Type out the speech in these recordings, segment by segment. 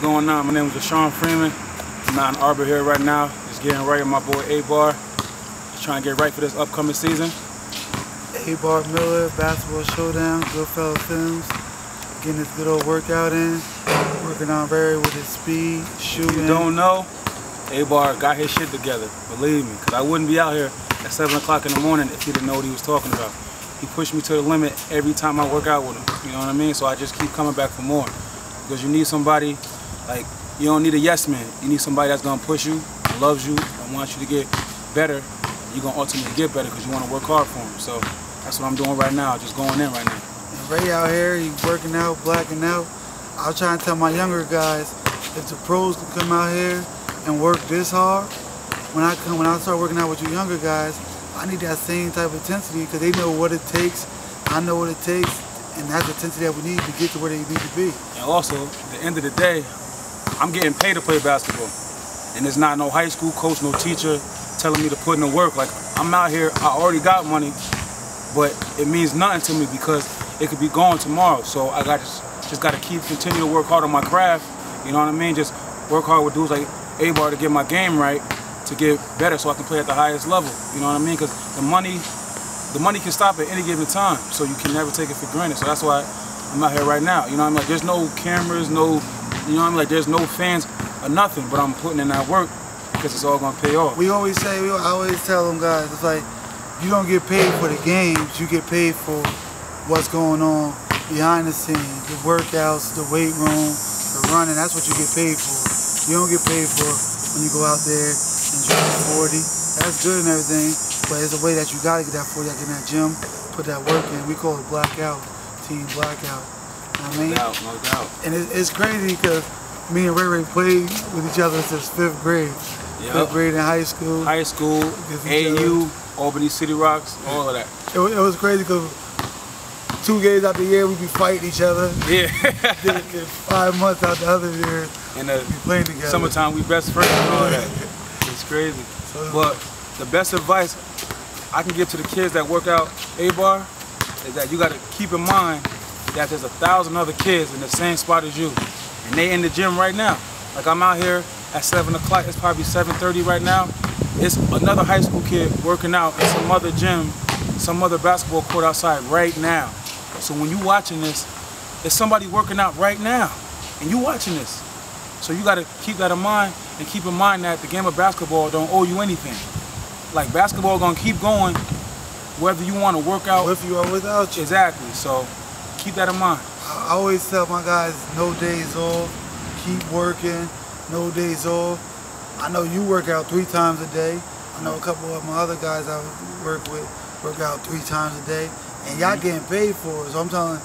going on? My name is Rashaun Freeman. I'm out in Abar here right now. Just getting right with my boy Abar. Just trying to get right for this upcoming season. Abar Miller, Basketball Showdown, Goodfellow Films. Getting this good old workout in. Working on very with his speed, shooting. You don't know, Abar got his shit together. Believe me, because I wouldn't be out here at 7 o'clock in the morning if he didn't know what he was talking about. He pushed me to the limit every time I work out with him. You know what I mean? So I just keep coming back for more. Because you need somebody, like, you don't need a yes man. You need somebody that's going to push you, loves you, and wants you to get better. You're going to ultimately get better because you want to work hard for him. So that's what I'm doing right now, just going in right now. And Ray out here, he's working out, blacking out. I was trying to tell my younger guys, if the pros can come out here and work this hard, when I start working out with you younger guys, I need that same type of intensity because they know what it takes, I know what it takes, and that's the intensity that we need to get to where they need to be. And also, at the end of the day, I'm getting paid to play basketball. And there's not no high school coach, no teacher telling me to put in the work. Like, I'm out here, I already got money, but it means nothing to me because it could be gone tomorrow. So I just got to continue to work hard on my craft, you know what I mean? Just work hard with dudes like Abar to get my game right, to get better so I can play at the highest level, you know what I mean? Because the money can stop at any given time, so you can never take it for granted. So that's why I'm out here right now, you know what I mean? Like, there's no cameras, no, you know what I mean? Like, there's no fans or nothing, but I'm putting in that work because it's all going to pay off. I always tell them guys, it's like, you don't get paid for the games, you get paid for what's going on behind the scenes, the workouts, the weight room, the running, that's what you get paid for. You don't get paid for when you go out there and drop 40. That's good and everything, but it's a way that you gotta get that 40, like in that gym, put that work in. We call it blackout, team blackout. You know what I mean? No doubt. And it's crazy because me and Ray played with each other since 5th grade. Yep. 5th grade in high school. High school, AU, Albany City Rocks, all of that. It was crazy because 2 games out the year we'd be fighting each other. Yeah. then 5 months out the other year, and we playing together. Summertime we best friends and all that. It's crazy. But the best advice I can give to the kids that work out Abar is that you got to keep in mind that there's 1,000 other kids in the same spot as you, and they in the gym right now. Like, I'm out here at 7 o'clock. It's probably 7:30 right now. It's another high school kid working out in some other gym, some other basketball court outside right now. So when you watching this, it's somebody working out right now, and you watching this. So you got to keep that in mind, and keep in mind that the game of basketball don't owe you anything. Like, basketball gonna keep going whether you want to work out. With you or without you. Exactly, so keep that in mind. I always tell my guys, no days off, keep working, no days off. I know you work out 3 times a day. I know a couple of my other guys I work with work out 3 times a day, and y'all getting paid for it. So I'm telling you,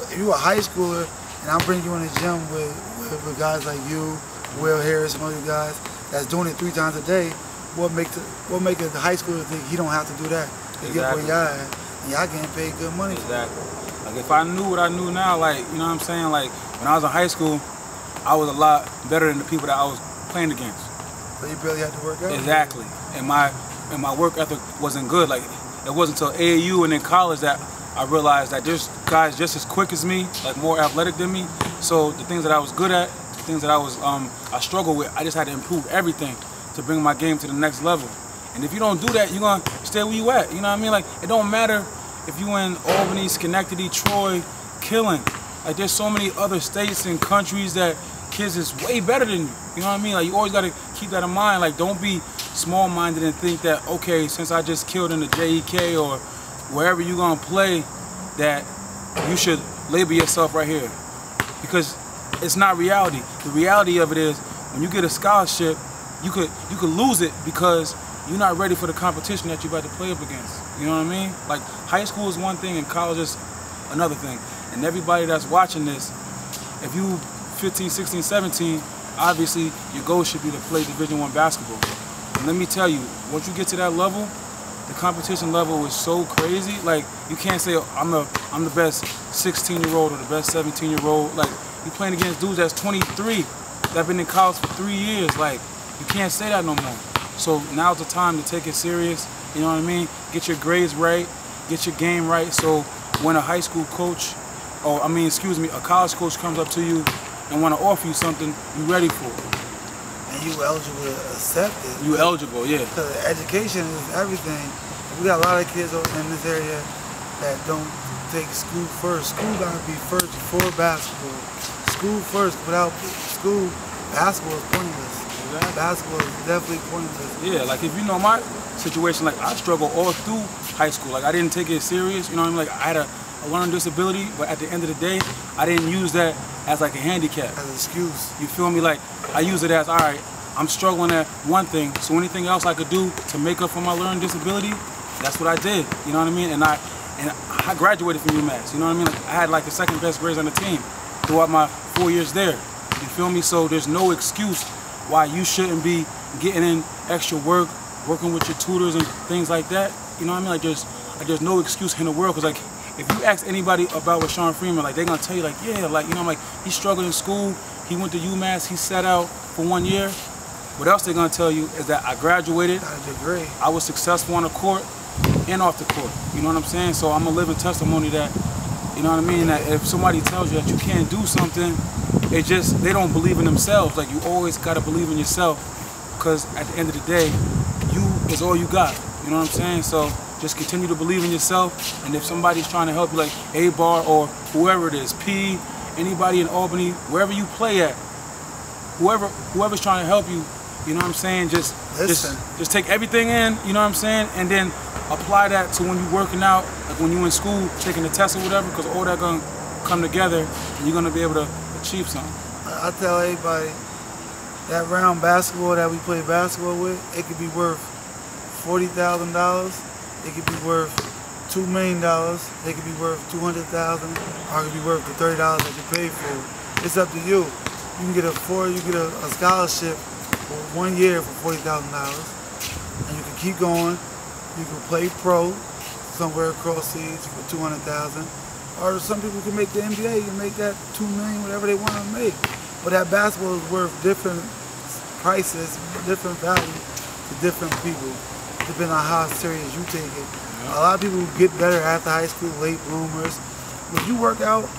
if you a high schooler and I'm bringing you in the gym with guys like you, Will Harris, some other guys that's doing it 3 times a day, what makes the high schooler think he don't have to do that? They get where y'all at, and y'all getting paid good money. Exactly. Like, if I knew what I knew now, like, you know what I'm saying? Like, when I was in high school, I was a lot better than the people that I was playing against. So you barely had to work out? Exactly. And my work ethic wasn't good. Like, it wasn't until AAU and in college that I realized that there's guys just as quick as me, like more athletic than me. So the things that I was good at, the things that I struggled with, I just had to improve everything to bring my game to the next level. And if you don't do that, you're gonna stay where you at. You know what I mean? Like, it don't matter if you in Albany, Schenectady, Troy, killing. Like, there's so many other states and countries that kids is way better than you. You know what I mean? Like, you always gotta keep that in mind. Like, don't be small-minded and think that, okay, since I just killed in the JEK or wherever you're gonna play, that you should label yourself right here. Because it's not reality. The reality of it is, when you get a scholarship, you could lose it because you're not ready for the competition that you're about to play up against. You know what I mean? Like, high school is one thing and college is another thing. And everybody that's watching this, if you 15, 16, 17, obviously your goal should be to play Division I basketball. And let me tell you, once you get to that level, the competition level is so crazy. Like, you can't say, oh, I'm the best 16-year-old or the best 17-year-old. Like, you're playing against dudes that's 23 that been in college for 3 years. Like, you can't say that no more. So now's the time to take it serious. You know what I mean? Get your grades right, get your game right. So when a high school coach, or a college coach comes up to you and want to offer you something you're ready for. And you eligible to accept it. You eligible, yeah. Because education is everything. We got a lot of kids in this area that don't take school first. School gotta be first before basketball. School first. Without school, basketball is pointless. Exactly. Basketball is definitely pointless. Yeah, like if you know my situation, like I struggled all through high school. Like I didn't take it serious, you know what I mean? Like I had a learning disability, but at the end of the day, I didn't use that as like a handicap. As an excuse. You feel me? Like I use it as, all right, I'm struggling at one thing, so anything else I could do to make up for my learning disability, that's what I did. You know what I mean? And I graduated from UMass. You know what I mean? Like I had like the second best grades on the team throughout my 4 years there. You feel me? So there's no excuse why you shouldn't be getting in extra work, working with your tutors and things like that. You know what I mean? Like there's no excuse in the world, because like if you ask anybody about Rashaun Freeman, like they're gonna tell you like, yeah, like, you know, like he struggled in school, he went to UMass, he sat out for 1 year. What else they're gonna tell you is that I graduated, Got a degree. I was successful on the court and off the court. You know what I'm saying? So I'm a living testimony that, you know what I mean, that if somebody tells you that you can't do something, it just, they don't believe in themselves. Like you always gotta believe in yourself, because at the end of the day, you is all you got. You know what I'm saying? So just continue to believe in yourself, and if somebody's trying to help you, like Abar or whoever it is, P, anybody in Albany, wherever you play at, whoever's trying to help you, you know what I'm saying? Just take everything in, you know what I'm saying, and then apply that to when you're working out, like when you're in school, taking the test or whatever, because all that gonna come together, and you're gonna be able to achieve something. I tell everybody that round basketball that we play basketball with, it could be worth $40,000. It could be worth $2 million. It could be worth $200,000, or it could be worth the $30 that you paid for. It's up to you. You can get a scholarship for 1 year for $40,000, and you can keep going. You can play pro somewhere across seas for $200,000, or some people can make the NBA. You can make that $2 million, whatever they want to make. But that basketball is worth different prices, different value to different people, depending on how serious you take it. Yeah. A lot of people get better after high school, late bloomers. When you work out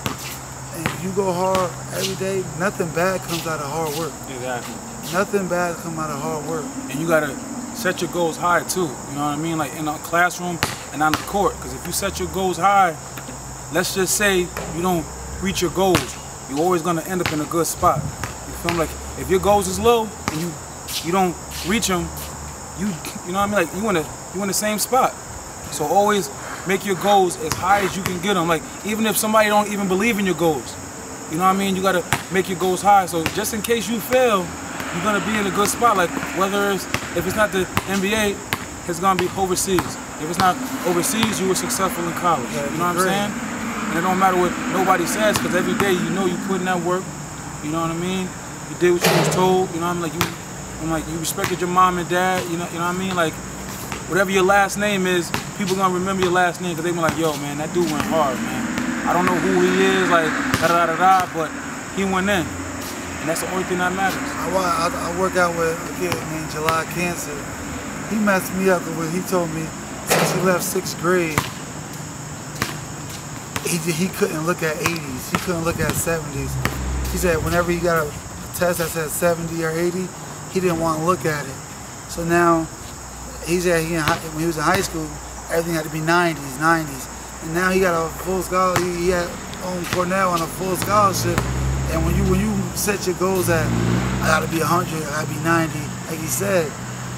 and you go hard every day, nothing bad comes out of hard work. Exactly. Nothing bad comes out of hard work. And you gotta set your goals high too. You know what I mean? Like in a classroom and on the court. Because if you set your goals high, let's just say you don't reach your goals, you're always gonna end up in a good spot. You feel me? Like if your goals is low and you don't reach them, you know what I mean? Like you in the same spot. So always make your goals as high as you can get them. Like even if somebody don't even believe in your goals, you know what I mean? You gotta make your goals high. So just in case you fail, you're gonna be in a good spot. Like whether if it's not the NBA, it's gonna be overseas. If it's not overseas, you were successful in college. Yeah, you know what I'm saying? And it don't matter what nobody says, because every day you know you put in that work. You know what I mean? You did what you was told. You know what I mean? Like you respected your mom and dad. You know what I mean? Like whatever your last name is, people gonna remember your last name because they be like, yo, man, that dude went hard, man. I don't know who he is, like da da da da, but he went in. And that's the only thing that matters. I work out with a kid named July Cancer. He messed me up because he told me since he left 6th grade, he couldn't look at 80s. He couldn't look at 70s. He said whenever he got a test that said 70 or 80, he didn't want to look at it. So now, he said when he was in high school, everything had to be 90s, 90s. And now he got a full scholarship. He had on Cornell on a full scholarship. And when you set your goals at, I gotta be 100, I gotta be 90, like he said,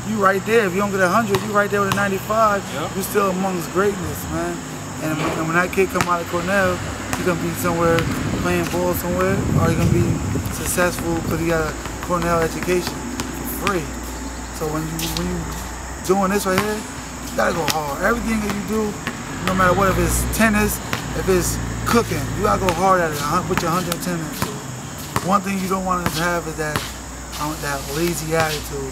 you right there. If you don't get 100, you right there with a 95. Yep. You're still amongst greatness, man. And when that kid come out of Cornell, he's gonna be somewhere playing ball somewhere, or he's gonna be successful because he got a Cornell education for free. So when you doing this right here, you gotta go hard. Everything that you do, no matter what, if it's tennis, if it's cooking, you gotta go hard at it. Put your 110 into it. One thing you don't want to have is that lazy attitude.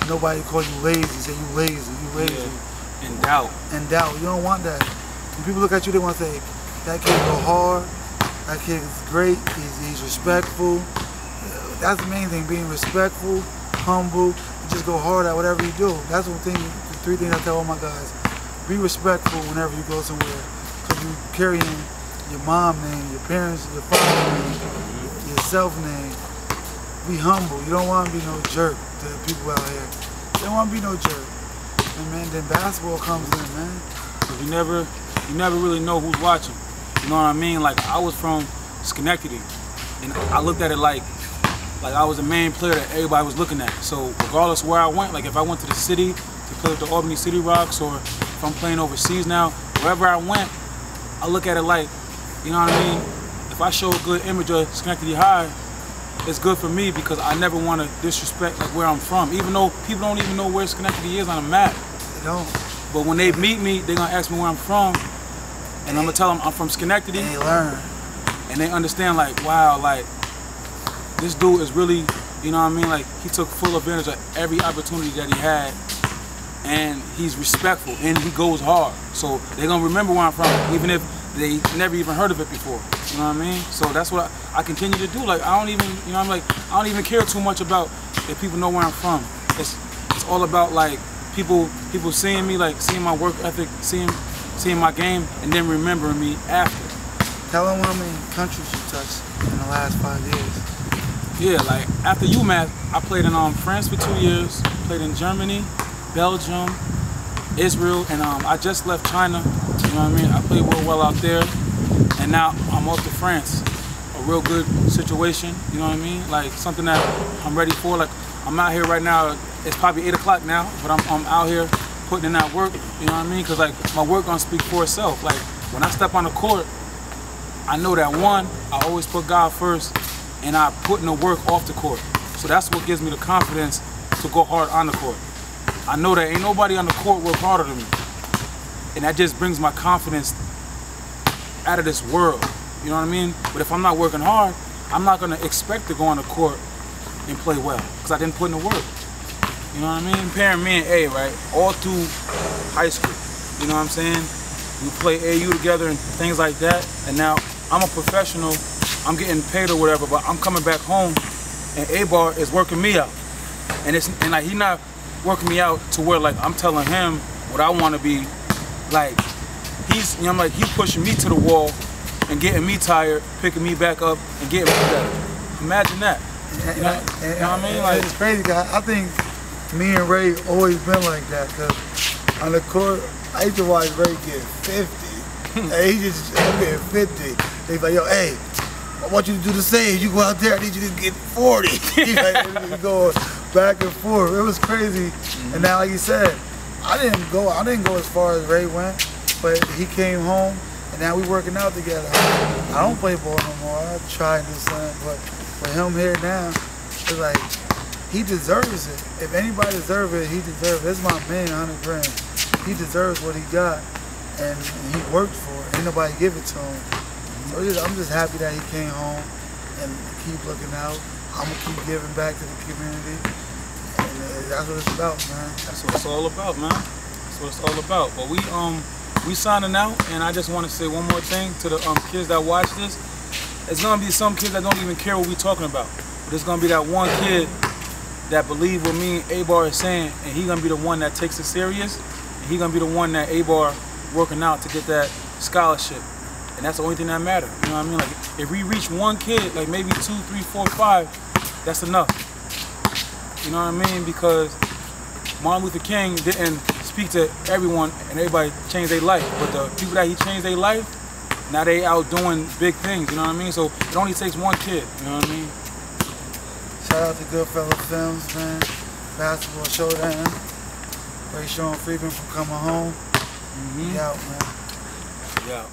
Nobody call you lazy, say you lazy, you lazy. Yeah. In doubt. In doubt. You don't want that. When people look at you, they want to say, that kid go hard, that kid is great, he's respectful. That's the main thing, being respectful, humble, and just go hard at whatever you do. That's the 3 things I tell all my guys. Be respectful whenever you go somewhere. So you carrying your mom name, your parents, your father name, your yourself name. Be humble. You don't want to be no jerk to the people out here. You don't want to be no jerk. And man, then basketball comes in, man. Cause you never really know who's watching. You know what I mean? Like, I was from Schenectady, and I looked at it like I was the main player that everybody was looking at. So regardless of where I went, like if I went to the city to play with the Albany City Rocks, or if I'm playing overseas now, wherever I went, I look at it like, you know what I mean? If I show a good image of Schenectady High, it's good for me because I never want to disrespect like where I'm from. Even though people don't even know where Schenectady is on a map. They don't. But when they meet me, they're gonna ask me where I'm from, and I'm gonna tell them I'm from Schenectady. And they learn. And they understand, like, wow, like, this dude is really, you know what I mean? Like, he took full advantage of every opportunity that he had, and he's respectful, and he goes hard. So they're gonna remember where I'm from, even if they never even heard of it before. You know what I mean? So that's what I continue to do. Like, I don't even, you know, I don't even care too much about if people know where I'm from. It's all about, like, people seeing me, like, seeing my work ethic, seeing my game, and then remembering me after. Tell them how many countries you touched in the last 5 years. Yeah, like after UMass, I played in France for 2 years, played in Germany, Belgium, Israel, and I just left China. You know what I mean? I played real well out there, and now I'm off to France. A real good situation, you know what I mean? Like something that I'm ready for. Like I'm out here right now. It's probably 8 o'clock now, but I'm out here putting in that work. You know what I mean? Because like my work gonna speak for itself. Like when I step on the court, I know that one, I always put God first, and I put in the work off the court. So that's what gives me the confidence to go hard on the court. I know that ain't nobody on the court work harder than me. And that just brings my confidence out of this world. You know what I mean? But if I'm not working hard, I'm not gonna expect to go on the court and play well, because I didn't put in the work. You know what I mean? Comparing me and A, right? All through high school. You know what I'm saying? We play AU together and things like that. And now I'm a professional. I'm getting paid or whatever, but I'm coming back home and Abar is working me out. And like he's not working me out to where like I'm telling him what I want to be. Like he's, you know, I'm like he's pushing me to the wall and getting me tired, picking me back up and getting me better. Imagine that. You know what I mean? Like, it's crazy, guys. I think me and Ray always been like that, because on the court, I used to watch Ray get 50. Hey, he just get 50. He's like, yo, hey, I want you to do the same. You go out there, I need you to get 40. He's like, we go back and forth. It was crazy. And now, like you said, I didn't go as far as Ray went, but he came home, and now we working out together. I don't play ball no more. I try and do something, but for him here now, it's like, he deserves it. If anybody deserves it, he deserves it. That's my man, 100 grand. He deserves what he got, and he worked for it. Ain't nobody give it to him. So I'm just happy that he came home and keep looking out. I'm gonna keep giving back to the community, and that's what it's about, man. That's what it's all about, man. That's what it's all about. But we signing out, and I just want to say one more thing to the kids that watch this. It's gonna be some kids that don't even care what we talking about, but it's gonna be that one kid that believe what me and Abar is saying, and he gonna be the one that takes it serious, and he gonna be the one that Abar working out to get that scholarship. And that's the only thing that matters. You know what I mean? Like if we reach one kid, like maybe 2, 3, 4, 5, that's enough. You know what I mean? Because Martin Luther King didn't speak to everyone and everybody changed their life. But the people that he changed their life, now they out doing big things, you know what I mean? So it only takes one kid, you know what I mean? Shout out to Goodfellas Films, man. Basketball Showdown. Rashaun Freeman for coming home. We out, man. Yeah.